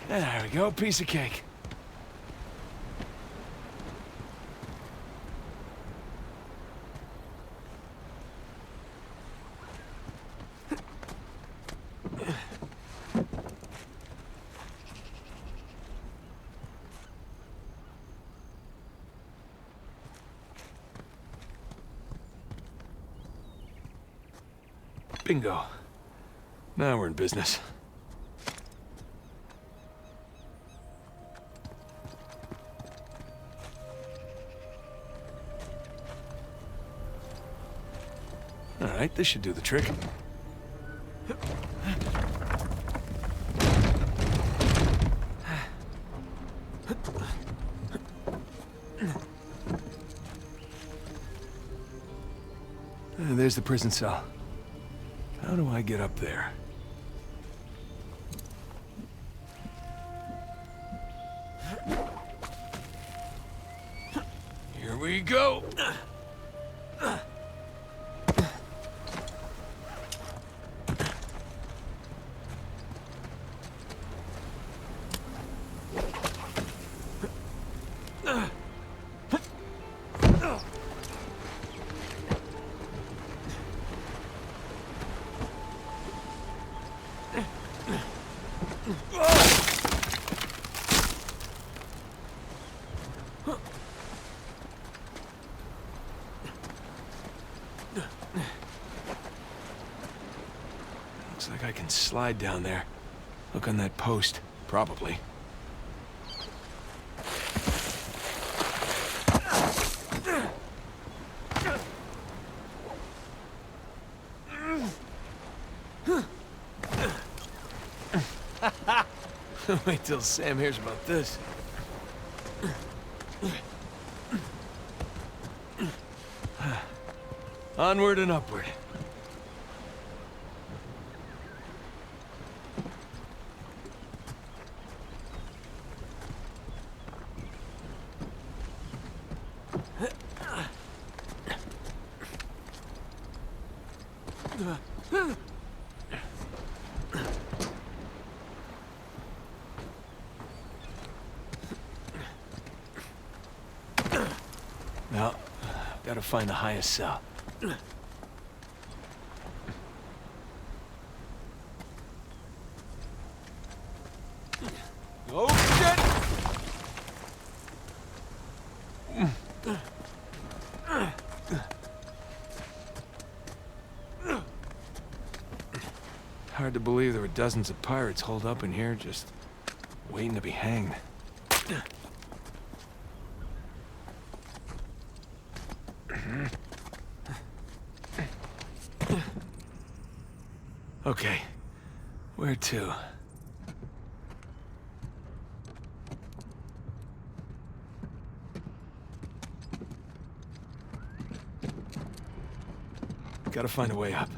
There we go, piece of cake. Bingo. Now we're in business. All right, this should do the trick. There's the prison cell. How do I get up there? Here we go. Looks like I can slide down there. Look on that post, probably. Wait till Sam hears about this. Onward and upward. Now, gotta find the highest cell. Oh, shit! Hard to believe there were dozens of pirates holed up in here, just waiting to be hanged. Okay, where to? Gotta find a way up.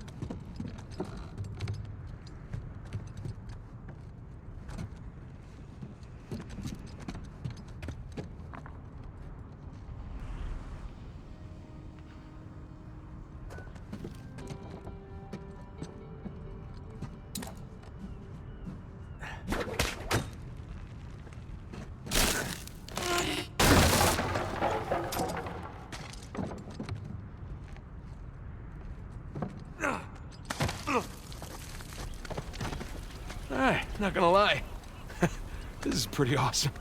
Alright, not gonna lie. This is pretty awesome.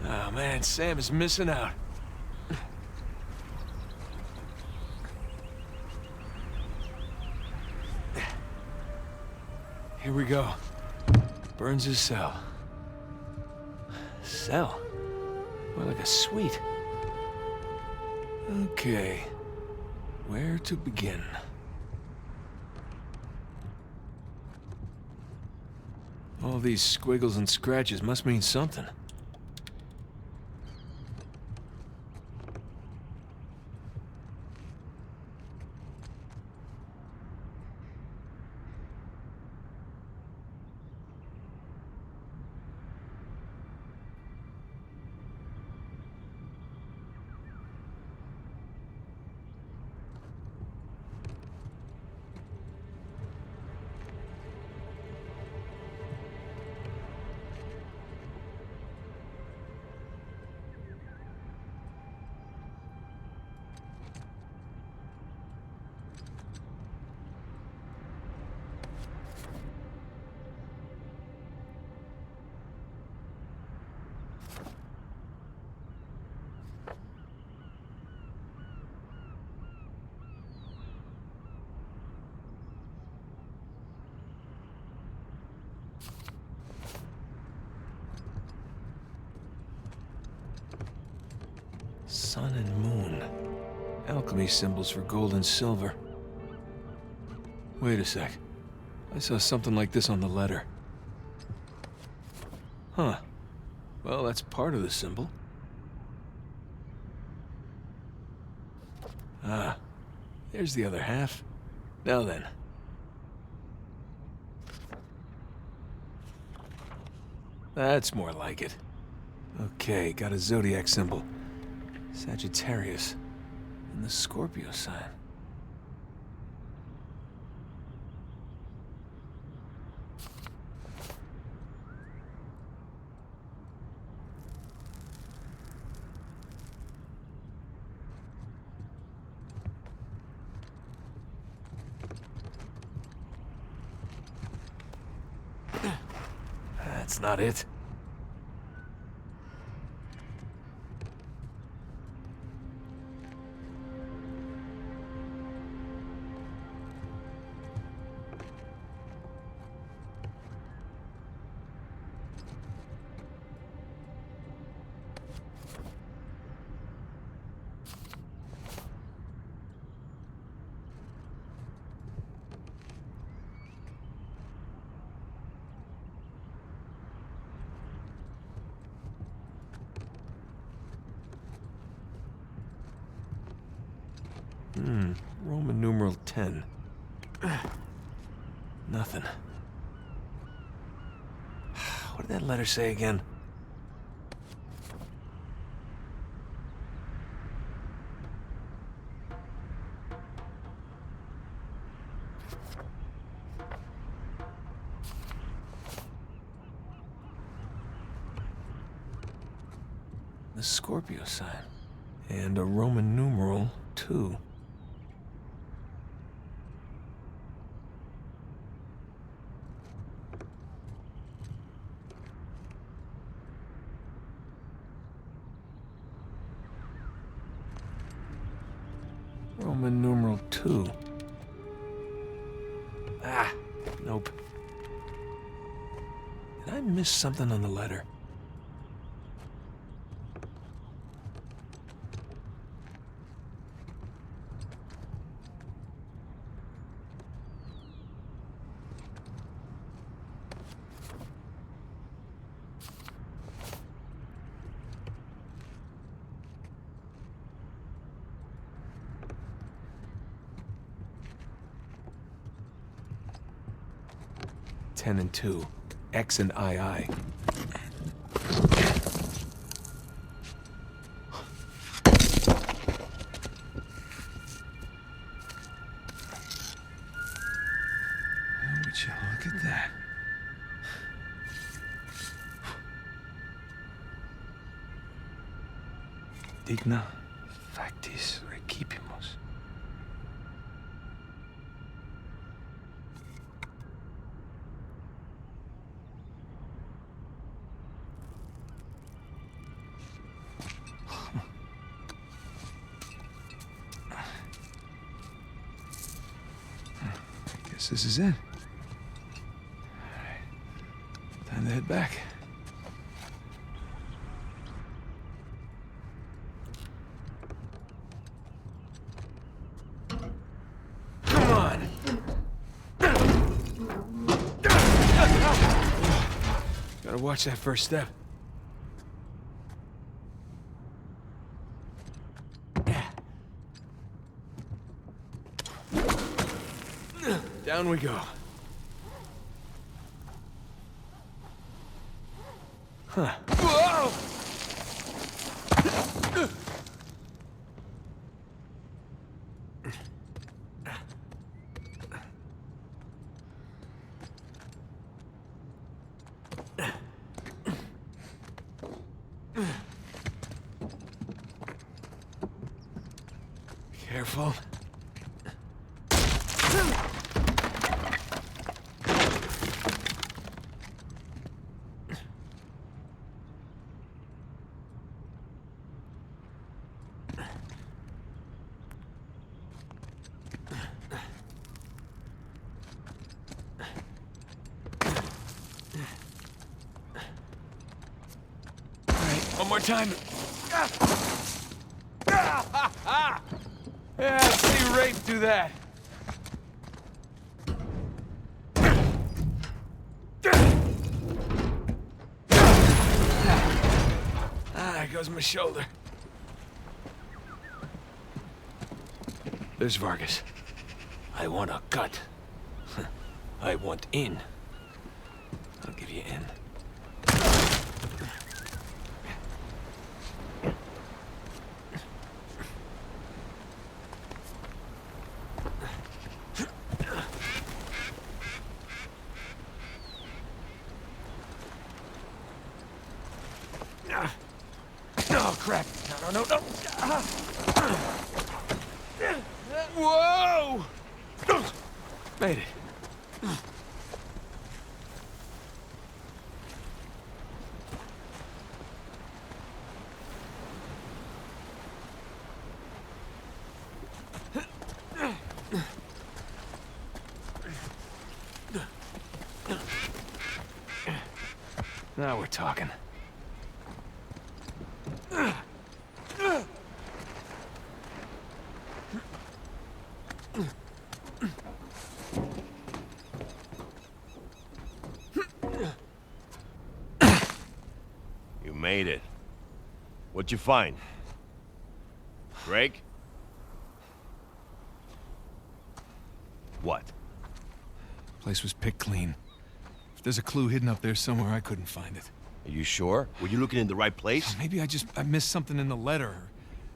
Oh man, Sam is missing out. Here we go. Burns' cell. Cell? More like a suite. Okay. Where to begin? All these squiggles and scratches must mean something. Sun and moon. Alchemy symbols for gold and silver. Wait a sec. I saw something like this on the letter. Huh. Well, that's part of the symbol. Ah, there's the other half. Now then. That's more like it. Okay, got a zodiac symbol. Sagittarius. And the Scorpio sign. That's not it. Roman numeral 10. Nothing. What did that letter say again? The Scorpio sign. And a Roman numeral 2. Roman numeral 2. Ah, nope. Did I miss something on the letter? Ten and 2. X and II. Would you look at that? Digna factis recipimus. Guess this is it. All right. Time to head back. Come on! Gotta watch that first step. Down we go. Huh. Whoa! Careful. One more time. Yeah, see Rafe do that. There goes my shoulder. There's Vargas. I want a cut. I want in. I'll give you in. Oh, crap. No. Whoa! Made it. Now we're talking. You made it. What'd you find? Greg? What? Place was picked clean. If there's a clue hidden up there somewhere, I couldn't find it. Are you sure? Were you looking in the right place? Maybe I missed something in the letter.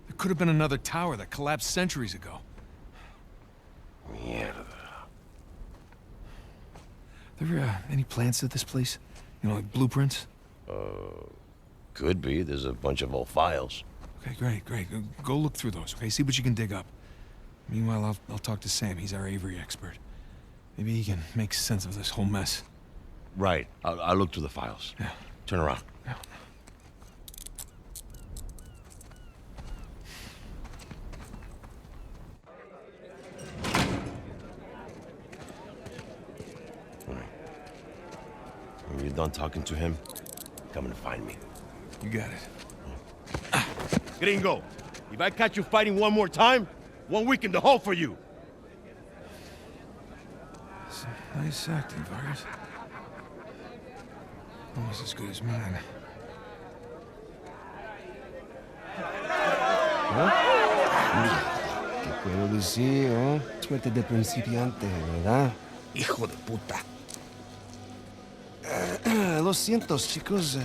There could have been another tower that collapsed centuries ago. Mierda. There any plans to this place? You know, like blueprints? Could be. There's a bunch of old files. Okay, great. Go look through those, okay? See what you can dig up. Meanwhile, I'll talk to Sam. He's our Avery expert. Maybe he can make sense of this whole mess. Right. I'll look through the files. Yeah. Turn around. Yeah. All right. When you're done talking to him, come and find me. You got it. Gringo, if I catch you fighting one more time, 1 week in the hole for you. It's nice acting, Vargas. Almost as good as mine. ¿Qué puedo decir, eh? Suerte de principiante, ¿verdad? Hijo de puta. Lo siento, chicos.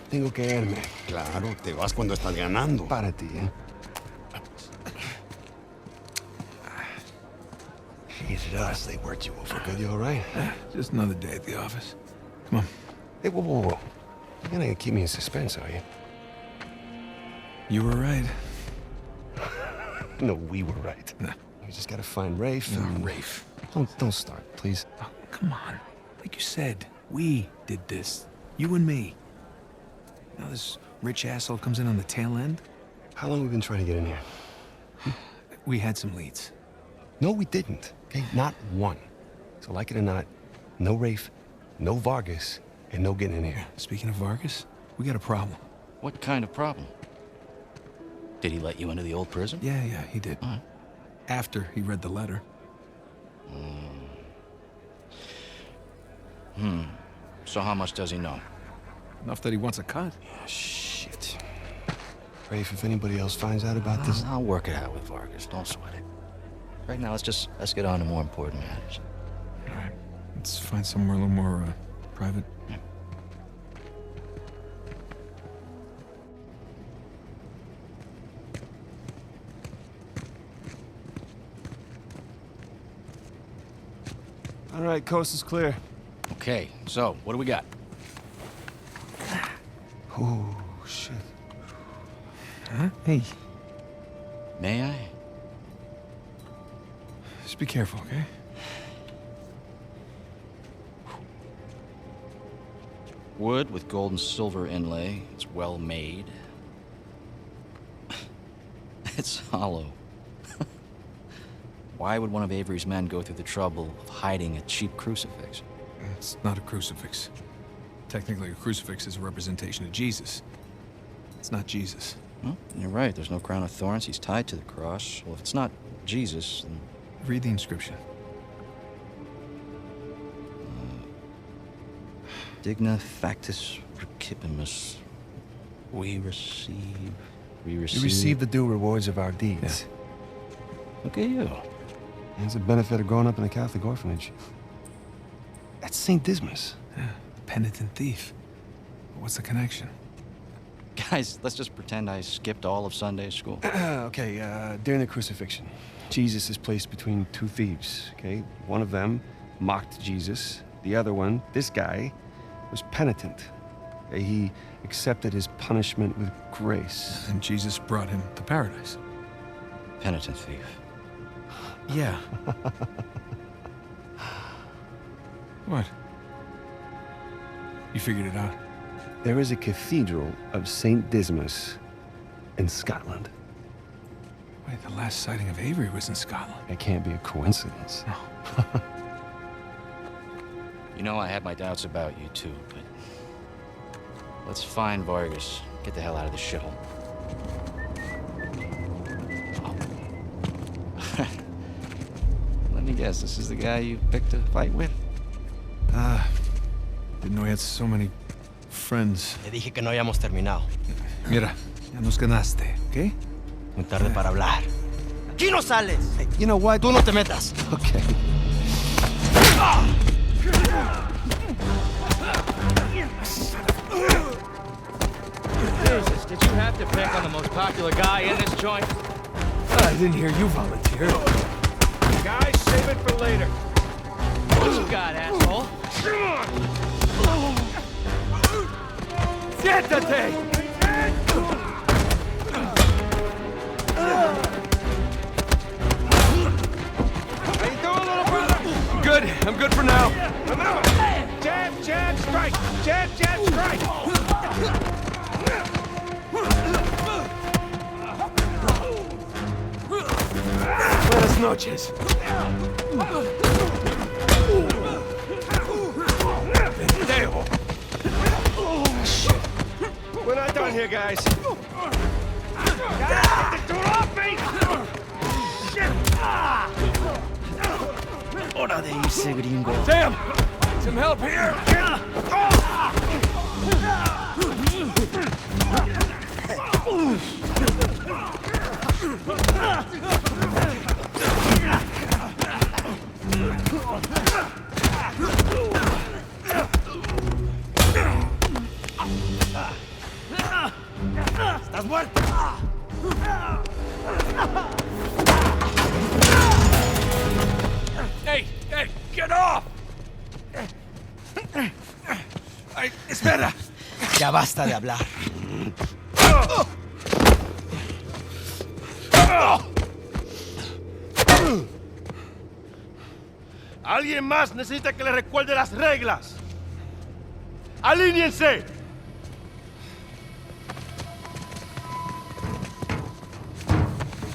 Tengo que irme. Claro, te vas cuando estás ganando. Para ti, ¿eh? Jesus, they worked you over good. You all right? Just another day at the office. Come on. Hey, whoa. You're gonna keep me in suspense, are you? You were right. No, we were right. No. We just gotta find Rafe No, and... Rafe. Don't start, please. Oh, come on. Like you said, we did this. You and me. Now this rich asshole comes in on the tail end? How long have we been trying to get in here? We had some leads. No, we didn't. Okay, not one. So like it or not, no Rafe, no Vargas, and no getting in here. Speaking of Vargas, we got a problem. What kind of problem? Did he let you into the old prison? Yeah, he did. All right. After he read the letter. So how much does he know? Enough that he wants a cut. Shit. Rafe, if anybody else finds out about this... I'll work it out with Vargas. Don't sweat it. Right now, let's get on to more important matters. All right. Let's find somewhere a little more, private. Yeah. All right, coast is clear. Okay, so what do we got? Oh, shit. Huh? Hey, May I? just be careful, okay? Wood with gold and silver inlay. It's well made. It's hollow. Why would one of Avery's men go through the trouble of hiding a cheap crucifix? It's not a crucifix. Technically, a crucifix is a representation of Jesus. It's not Jesus. Well, you're right. There's no crown of thorns. He's tied to the cross. Well, if it's not Jesus, then... Read the inscription. Digna factus recipimus. We receive... We receive the due rewards of our deeds. Look at you. It's a benefit of growing up in a Catholic orphanage. That's St. Dismas. Yeah, penitent thief. What's the connection? Guys, let's just pretend I skipped all of Sunday school. Okay, during the crucifixion, Jesus is placed between two thieves, okay? One of them mocked Jesus. The other one, this guy, was penitent. Okay? He accepted his punishment with grace. And Jesus brought him to paradise. Penitent thief. Yeah. What? You figured it out? There is a cathedral of St. Dismas in Scotland. Wait, the last sighting of Avery was in Scotland. It can't be a coincidence. No. You know, I had my doubts about you too, but... Let's find Vargas. Get the hell out of this shithole. Oh. Let me guess, this is the guy you picked a fight with? Didn't know he had so many friends. Te dije que no hayamos terminado. Mira, ya nos ganaste, ¿ok? Muy tarde para hablar. ¡Aquí no sales! Hey, you know what? Tú no te metas. Okay. Jesus, did you have to pick on the most popular guy in this joint? I didn't hear you volunteer. Guys, save it for later. What you got, asshole? Siéntate! How you doing, little brother? Good. I'm good for now. Remember, jab, jab, strike. Jab, jab, strike. Buenas noches. Pendejo. We're not done here, guys. Get the dude off me! Hora de irse, gringo. Sam! Some help here! ¡Estás muerto! Hey! Hey! Get off! Ay, espera! Ya basta de hablar. Alguien más necesita que le recuerde las reglas. ¡Alíñense!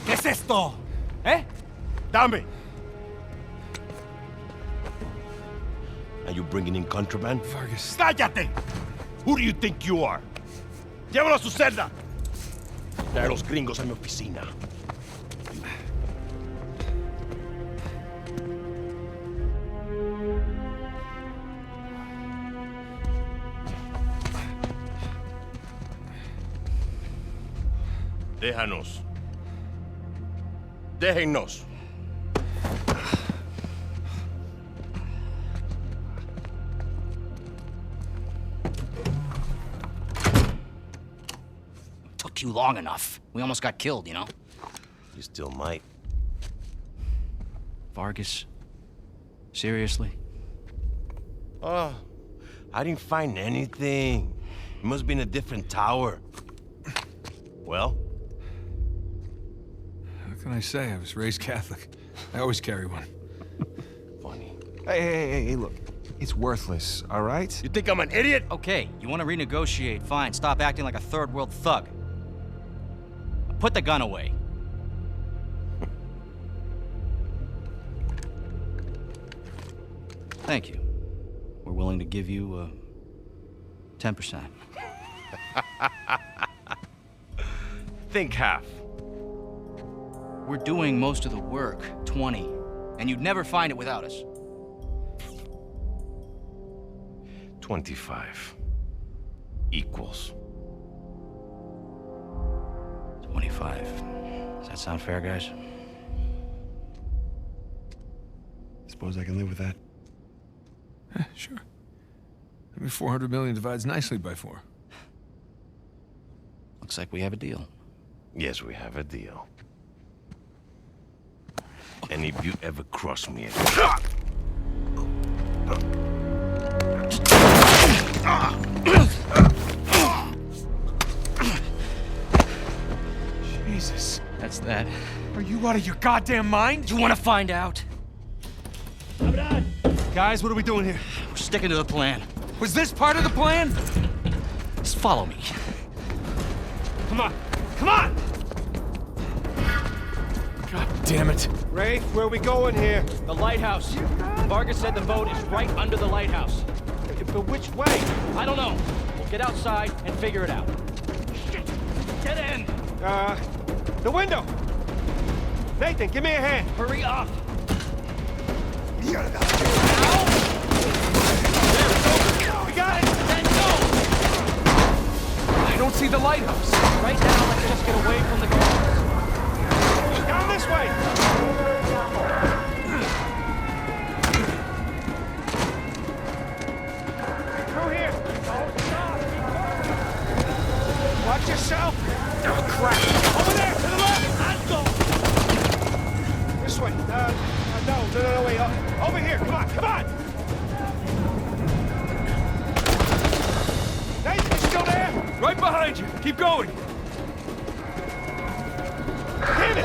¿Qué es esto? ¿Eh? Dame. Are you bringing in contraband? Vargas. ¡Cállate! Who do you think you are? Llévalo a su celda. Trae a los gringos a mi oficina. Déjanos. Déjennos. Took you long enough. We almost got killed, you know? You still might. Vargas? Seriously? Oh, I didn't find anything. It must be in a different tower. Well? What can I say? I was raised Catholic. I always carry one. Funny. Hey, look. It's worthless, all right? You think I'm an idiot? Okay, you want to renegotiate? Fine. Stop acting like a third world thug. Put the gun away. Thank you. We're willing to give you 10%. Think half. We're doing most of the work, 20, and you'd never find it without us. 25 equals. 25. Does that sound fair, guys? Suppose I can live with that. Sure. I mean, 400 million divides nicely by 4. Looks like we have a deal. Yes, we have a deal. And if you ever cross me again... Jesus. That's that. Are you out of your goddamn mind? You want to find out? Guys, what are we doing here? We're sticking to the plan. Was this part of the plan? Just follow me. Come on! Come on! God damn it. Rafe, where are we going here? The lighthouse. Vargas said the boat is right under the lighthouse. But which way? I don't know. We'll get outside and figure it out. Shit! Dead end! The window! Nathan, give me a hand! Hurry up! We got it! Then go! I don't see the lighthouse. Right now, let's just get away from the guards. Down this way! Through here! Watch yourself! Oh, crap! Over there, to the left! This way. No, wait. Over here, come on! Nathan, you still there? Right behind you. Keep going. Damn it!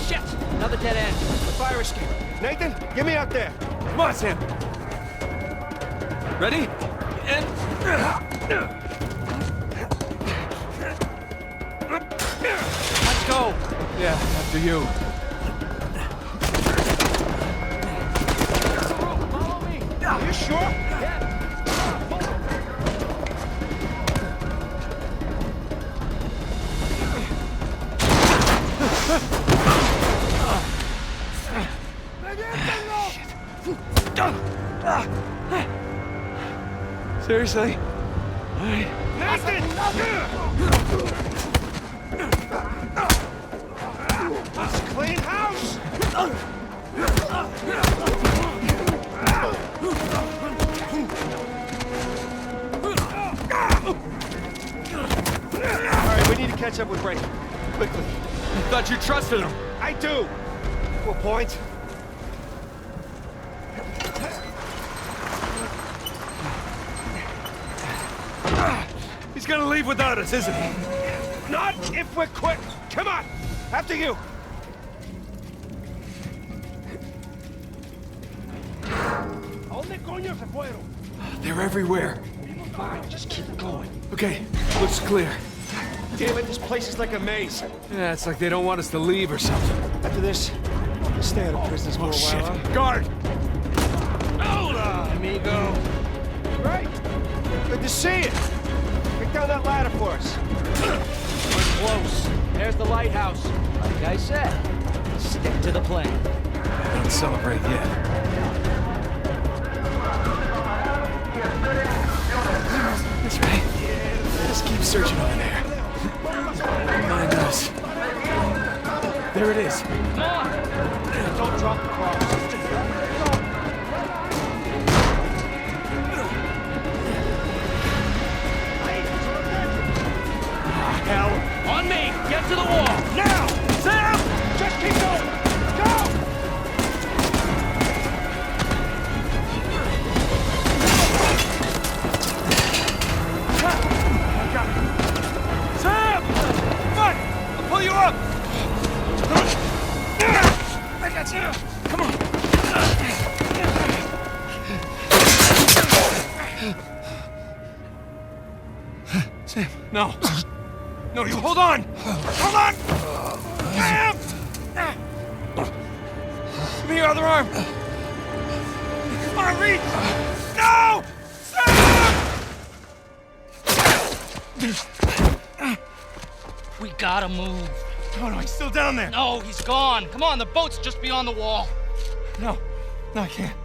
Shit! Another dead end. The fire escape. Nathan, get me out there. Come on, Sam. Ready? And... Let's go! Yeah, after you. Follow me! Are you sure? Seriously? All right. Nathan! Let's clean house! Alright, we need to catch up with Ray. Quickly. I thought you trusted him. I do! To a point. He's gonna leave without us, isn't he? Not if we're quick! Come on! After you! They're everywhere. Fine, just keep going. Okay, looks clear. Damn it, this place is like a maze. Yeah, it's like they don't want us to leave or something. After this, we'll stay out of prisons for a Oh, shit. while, huh? Guard! Hola, amigo. Right. Good to see you. Pick down that ladder for us. We're close. There's the lighthouse. Like I said, stick to the plan. Don't celebrate yet. That's right. Just keep searching over there. Mind us. There it is. Come on! Don't drop the cross. Hell. On me! Get to the wall! Now! Sam! Just keep going! Go! Sam! Come on! I'll pull you up! I got you! Come on! Sam, no. No, you hold on! Hold on! Sam! your other arm! Come on, reach! No! We gotta move. Oh, no, he's still down there. No, he's gone. Come on, the boat's just beyond the wall. No, I can't.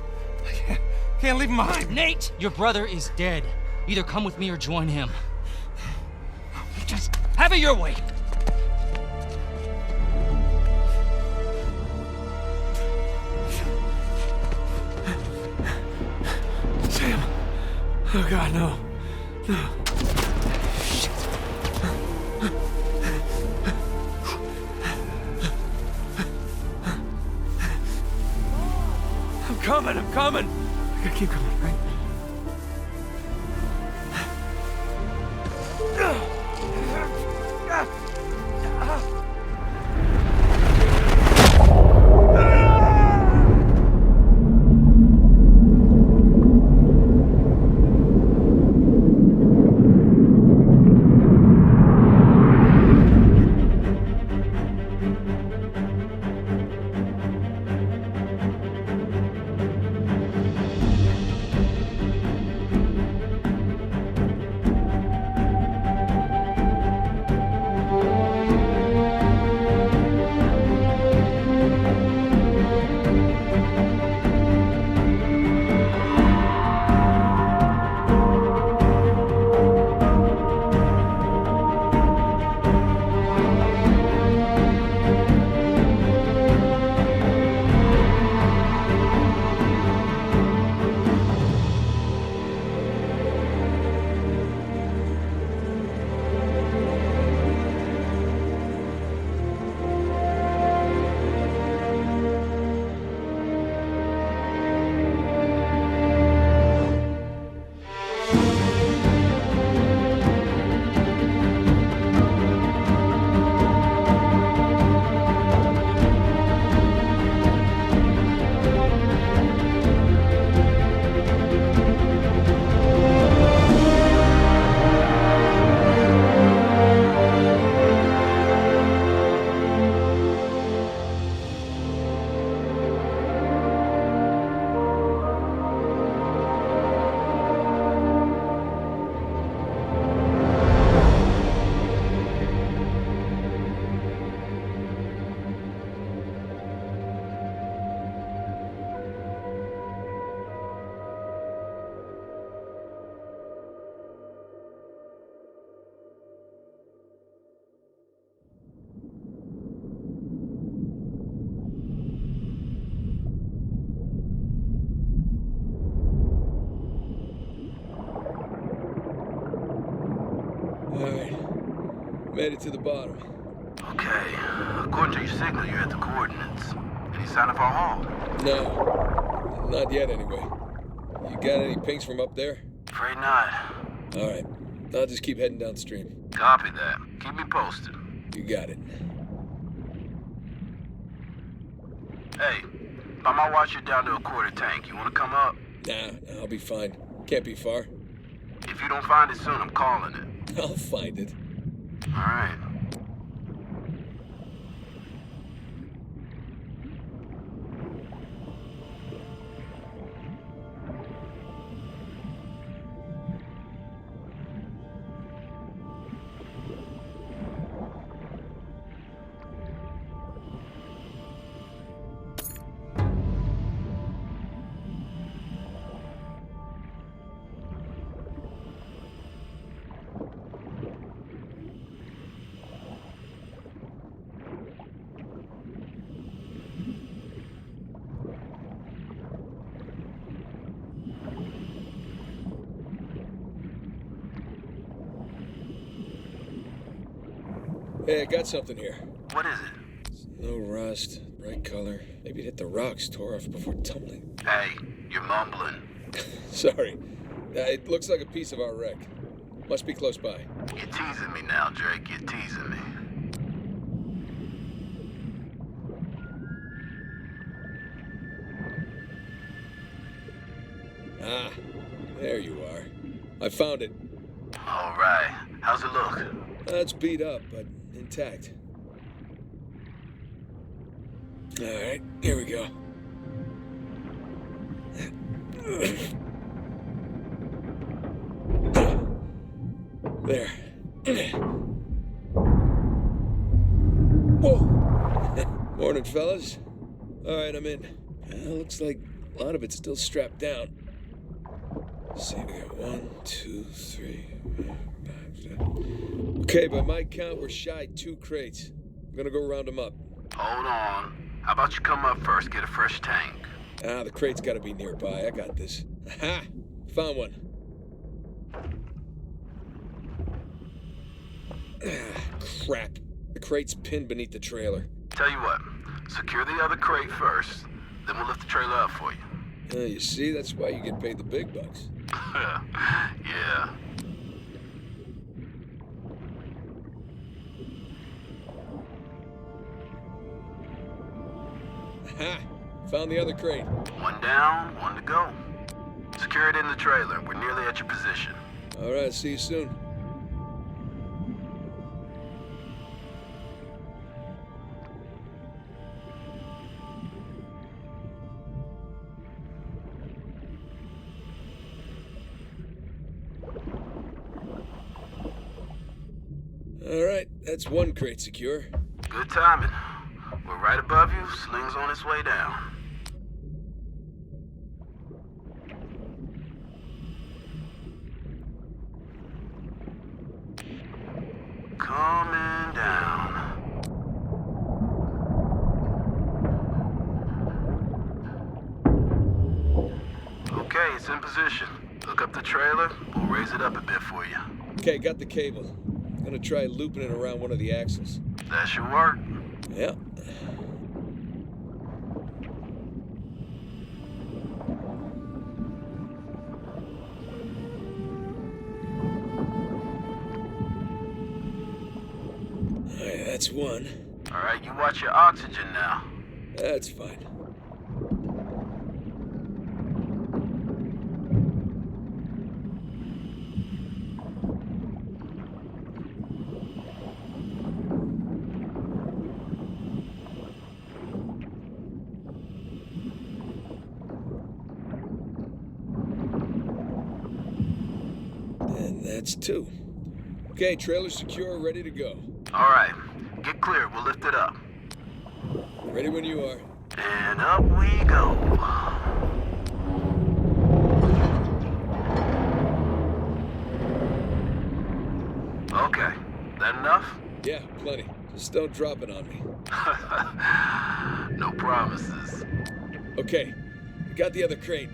Can't leave him behind. Nate, your brother is dead. Either come with me or join him. Just have it your way. Sam. Oh, God, no. No. I'm coming. I gotta keep coming, right? Alright. Made it to the bottom. Okay. According to your signal, you're at the coordinates. Any sign of our haul? No. Not yet, anyway. You got any pings from up there? Afraid not. Alright. I'll just keep heading downstream. Copy that. Keep me posted. You got it. Hey, by my watch, you're down to a quarter tank. You want to come up? Nah, I'll be fine. Can't be far. If you don't find it soon, I'm calling it. I'll find it. All right. Hey, I got something here. What is it? No rust, bright color. Maybe it hit the rocks, tore off before tumbling. Hey, you're mumbling. Sorry. It looks like a piece of our wreck. Must be close by. You're teasing me now, Drake. You're teasing me. Ah, there you are. I found it. All right. How's it look? It's beat up, but intact. All right, here we go. There. Whoa! Morning, fellas. Alright, I'm in. Looks like a lot of it's still strapped down. Let's see, we got 1, 2, 3, 4, 5, 6. Okay, by my count, we're shy 2 crates. I'm gonna go round them up. Hold on. How about you come up first, get a fresh tank? The crate's gotta be nearby. I got this. Aha! Found one. Crap. The crate's pinned beneath the trailer. Tell you what, secure the other crate first, then we'll lift the trailer up for you. You see, that's why you get paid the big bucks. Yeah. Aha! Found the other crate. One down, one to go. Secure it in the trailer. We're nearly at your position. All right, see you soon. All right, that's one crate secure. Good timing. We're right above you. Sling's on its way down. Coming down. Okay, it's in position. Look up the trailer. We'll raise it up a bit for you. Okay, got the cable. Gonna try looping it around one of the axles. That should work. Yeah. Alright, that's one. All right, you watch your oxygen now. That's fine. And that's two. Okay, trailer secure, ready to go. All right, get clear. We'll lift it up. Ready when you are. And up we go. Okay, that enough? Yeah, plenty. Just don't drop it on me. No promises. Okay, we got the other crate.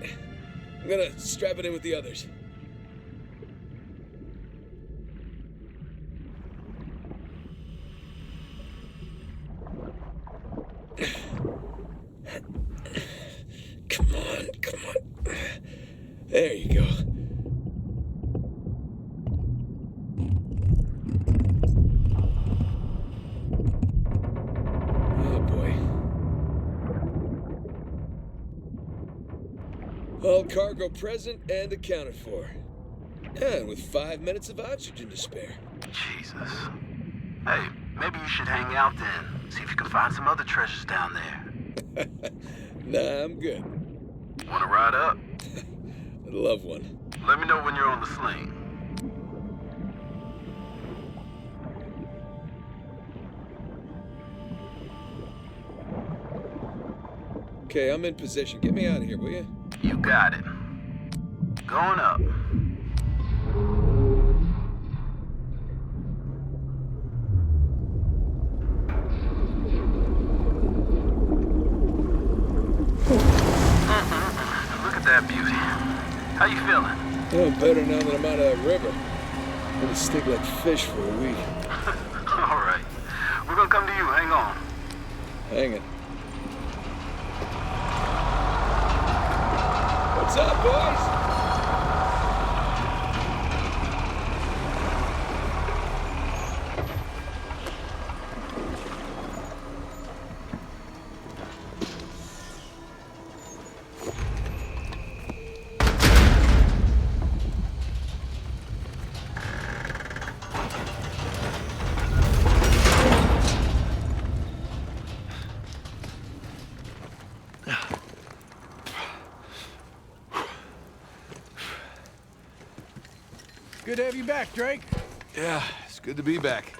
I'm gonna strap it in with the others. Come on, come on. There you go. Oh boy. All cargo present and accounted for. And with 5 minutes of oxygen to spare. Jesus. Hey, maybe you should hang out then. See if you can find some other treasures down there. Nah, I'm good. Wanna ride up? I'd love one. Let me know when you're on the sling. Okay, I'm in position. Get me out of here, will you? You got it. Going up. Look at that beauty. How you feeling? Oh, better now that I'm out of that river. I'm gonna stink like fish for a week. All right. We're gonna come to you. Hang on. Hang it. What's up, boys? Good to have you back, Drake. Yeah, it's good to be back.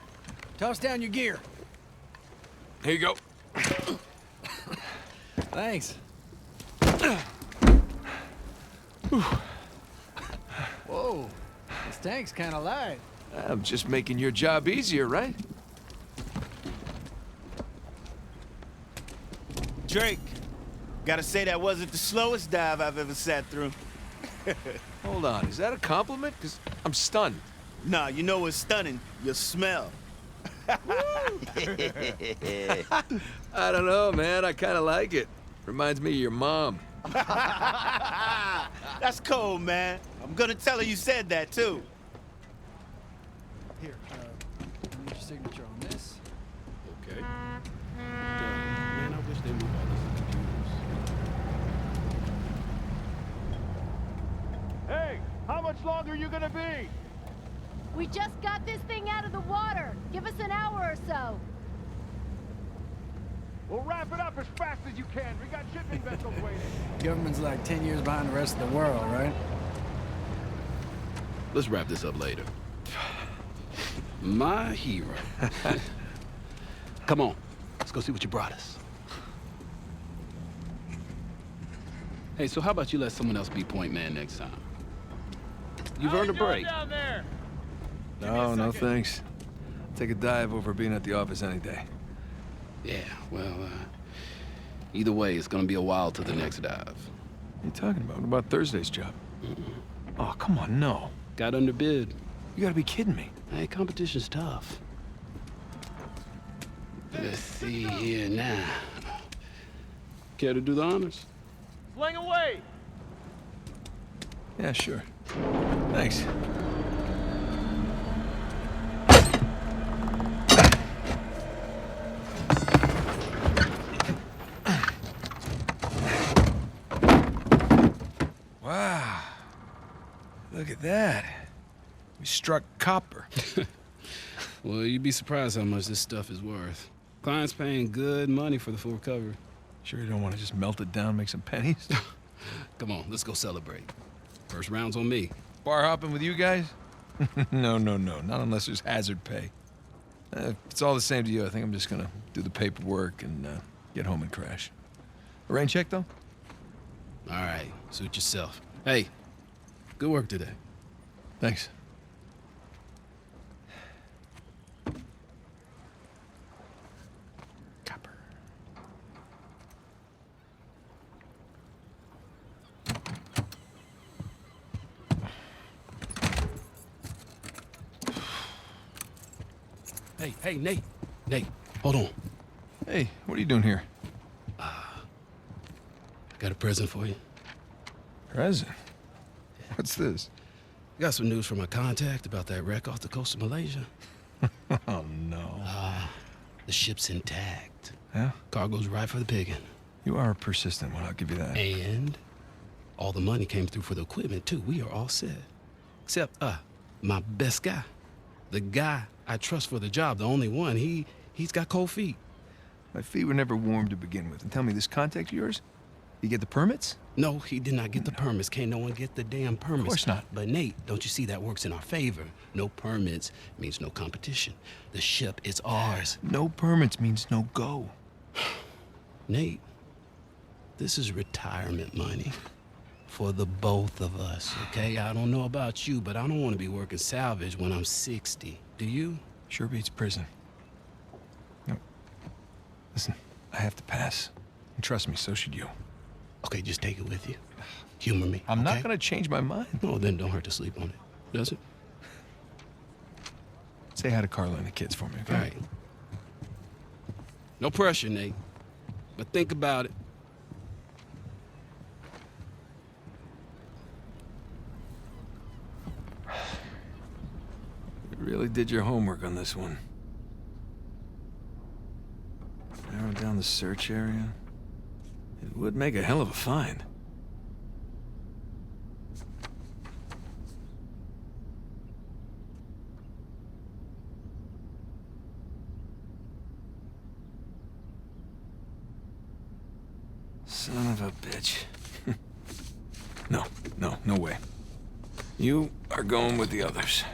Toss down your gear. Here you go. Thanks. Whoa, this tank's kind of light. I'm just making your job easier, right? Drake, gotta say that wasn't the slowest dive I've ever sat through. Hold on, is that a compliment? Because I'm stunned. Nah, you know what's stunning? Your smell. I don't know, man. I kind of like it. Reminds me of your mom. That's cold, man. I'm gonna tell her you said that, too. Here, I need your signature on this. Okay. Man, I wish they moved all this to computers. Hey, how much longer are you gonna be? We just got this thing out of the water. Give us an hour or so. We'll wrap it up as fast as you can. We got shipping vessels waiting. Government's like 10 years behind the rest of the world, right? Let's wrap this up later. My hero. Come on, let's go see what you brought us. Hey, so how about you let someone else be point man next time? You've earned a break. Down there? No, thanks. Take a dive over being at the office any day. Yeah, well, either way, it's gonna be a while to the next dive. What are you talking about? What about Thursday's job? Oh, come on, no. Got underbid. You gotta be kidding me. Hey, competition's tough. Let's see here now. Care to do the honors? Sling away! Yeah, sure. Thanks. Wow. Look at that. We struck copper. Well, you'd be surprised how much this stuff is worth. Client's paying good money for the full recovery. Sure you don't want to just melt it down, make some pennies? Come on, let's go celebrate. First round's on me. Bar hopping with you guys? No. Not unless there's hazard pay. If it's all the same to you, I think I'm just gonna do the paperwork and get home and crash. A rain check, though? All right, suit yourself. Hey, good work today. Thanks. Copper. Hey, Nate. Nate, hold on. Hey, what are you doing here? I got a present for you. Present? What's this? Got some news from my contact about that wreck off the coast of Malaysia. Oh, no. The ship's intact. Yeah? Cargo's right for the picking. You are a persistent one, I'll give you that. And all the money came through for the equipment, too. We are all set. Except, my best guy. The guy I trust for the job, the only one. He's got cold feet. My feet were never warm to begin with. And tell me, this contact of yours, you get the permits? No, he did not get the permits. Can't no one get the damn permits. Of course not. But Nate, don't you see that works in our favor? No permits means no competition. The ship is ours. No permits means no go. Nate, this is retirement money for the both of us, okay? I don't know about you, but I don't want to be working salvage when I'm 60. Do you? Sure beats prison. No. Listen, I have to pass. And trust me, so should you. Okay, just take it with you. Humor me. I'm okay? not gonna change my mind. No, then don't hurt to sleep on it. Does it? Say hi to Carla and the kids for me, okay? All right. No pressure, Nate. But think about it. You really did your homework on this one. Narrow down the search area. It would make a hell of a find. Son of a bitch. No way. You are going with the others.